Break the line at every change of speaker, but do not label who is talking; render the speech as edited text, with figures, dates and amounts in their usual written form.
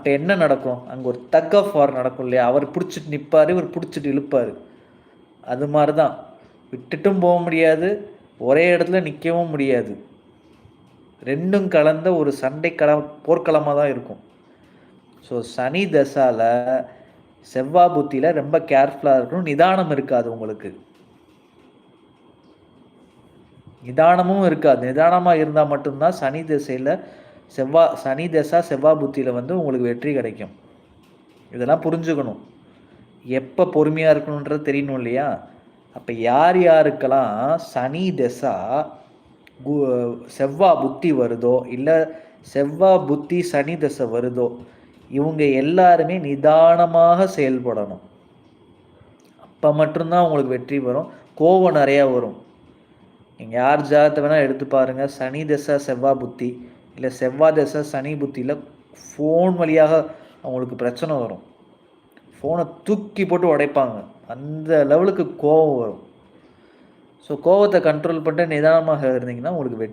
அப்போ என்ன நடக்கும்? அங்கே ஒரு தக் ஆஃப் வார் நடக்கும் இல்லையா? அவர் பிடிச்சிட்டு நிற்பார், இவர் பிடிச்சிட்டு இழுப்பார். அது மாதிரி தான். விட்டுட்டும் போக முடியாது, ஒரே இடத்துல நிற்கவும் முடியாது. ரெண்டும் கலந்த ஒரு போர்க்களமாக தான் இருக்கும். ஸோ சனி தசால செவ்வாய் புத்தியில் ரொம்ப கேர்ஃபுல்லாக இருக்கணும். நிதானம் இருக்காது உங்களுக்கு. நிதானமும் இருக்காது. நிதானமாக இருந்தால் மட்டும்தான் சனி திசையில் சனி தசா செவ்வாய் புத்தியில் உங்களுக்கு வெற்றி கிடைக்கும். இதெல்லாம் புரிஞ்சுக்கணும். எப்போ பொறுமையாக இருக்கணுன்றது தெரியணும் இல்லையா? அப்போ யார் யாருக்கெல்லாம் சனி தசா செவ்வாய் புத்தி வருதோ, இல்லை செவ்வாய் புத்தி சனி தசை வருதோ, இவங்க எல்லாருமே நிதானமாக செயல்படணும். அப்போ மட்டும்தான் உங்களுக்கு வெற்றி வரும். கோபம் நிறையா வரும். நீங்கள் யார் ஜாதகத்தை வேணால் எடுத்து பாருங்கள். சனி தசை செவ்வாய் புத்தி, இல்லை செவ்வாய் தசை சனி புத்தியில் ஃபோன் வழியாக அவங்களுக்கு பிரச்சனை வரும். ஃபோனை தூக்கி போட்டு உடைப்பாங்க. அந்த லெவலுக்கு கோபம் வரும். ஸோ கோபத்தை கண்ட்ரோல் பண்ணிட்டு நிதானமாக இருந்தீங்கன்னா உங்களுக்கு வெற்றி